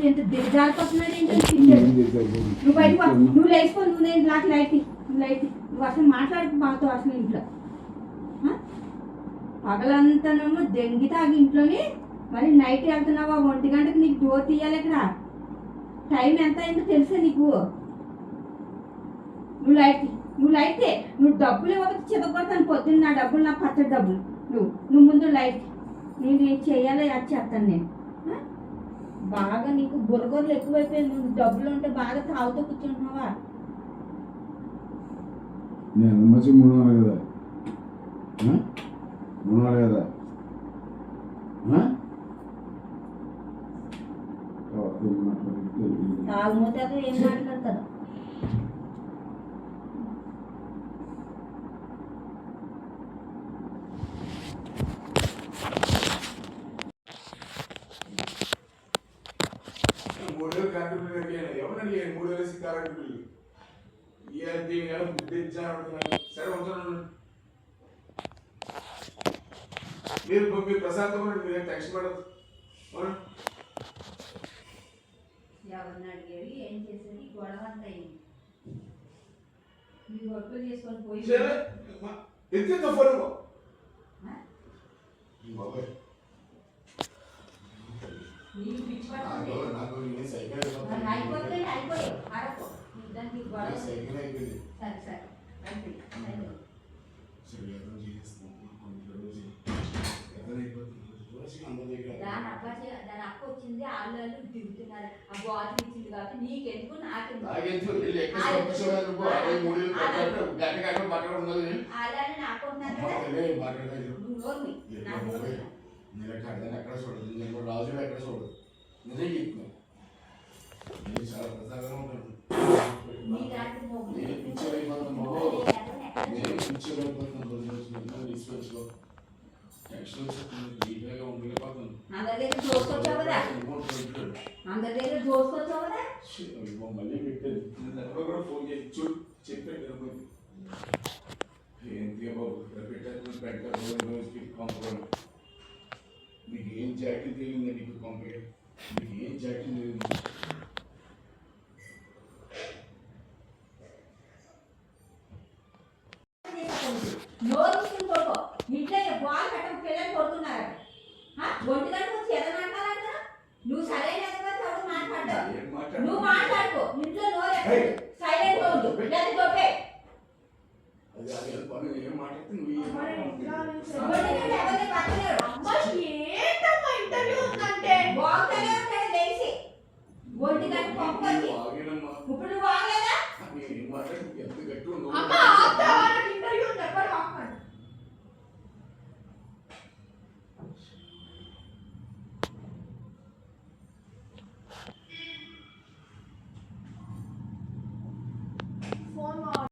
ఎంత దిగజారిపోతున్నాడు ఏంటంటే నువ్వు బయట నువ్వు లేచిపో, నువ్వు నేను నాకు లైట్ నువ్వు అసలు మాట్లాడుకు మాతో అసలు ఇంట్లో పగలంతానేమో దెంగి తాగి ఇంట్లోని మరి నైట్ వెళ్తున్నావా 1 గంటకి నీకు డోర్ తీయాలి ఇక్కడ టైం ఎంత అయిందో తెలుసా నీకు నువ్వు లైట్ నువ్వు డబ్బులు ఇవ్వకపోతే చితకొడతాను పొద్దున్న నా డబ్బులు నా పచ్చడి డబ్బులు నువ్వు ముందు లైట్ నేను ఏం చేయాలో అది చేస్తాను నేను బాగా నీకు బుర్రగొర్రలు ఎక్కువైపోయింది నువ్వు డబ్బులు ఉంటే బాగా తాగుతూ కూర్చుంటున్నావా నేను మంచి మూడున్నారు కదా మూడున్నారు కదా తాగుమోతే ఏం మాట్లాడతారు మీరు ప్రశాంతంగా మీరేం టెన్షన్ పడదు ఎవరిని అడిగేది ఏం చేసేది గొడవ అంతా అయింది మీ వర్కులు చేసుకొని పోయి ఎంత ఫోన్ నీకు పిచ్చి పడుతుంది అయిపోతే అయిపోయావు ఆడపో దానికి గొడవ సరే దాని అక్క వచ్చింది వాళ్ళు దిగుతున్నారు ఆ బాధ ఇచ్చింది కాబట్టి నీకెందుకు నాకెందుకు అలానే నాకు ఎక్కడ చూడదు నేను రాజు ఎక్కడ చూడదు నిజం చెప్తున్నాను నేను చాలా ప్రసాదంగా ఉంటాను నేను పిచ్చరైపోతున్నాను తీసుకొచ్చుకో మళ్ళీ పెట్టాను ఫోన్ చేసి చెప్పాను ఏంటిగా బాబు పెట్టారు పంపడం నీకు ఏం జాకెట్ తెలియదు నీకు పంపేయడం నీకు ఏం జాకెట్ తెలియదు నువ్వు సరైన మాట్లాడు నువ్వు మాట్లాడుకో ఇంట్లో సైలెంట్ ఏం మాట్లాడుతుంది ఇప్పుడు నువ్వు ఆగలేదా ఎంత గట్టి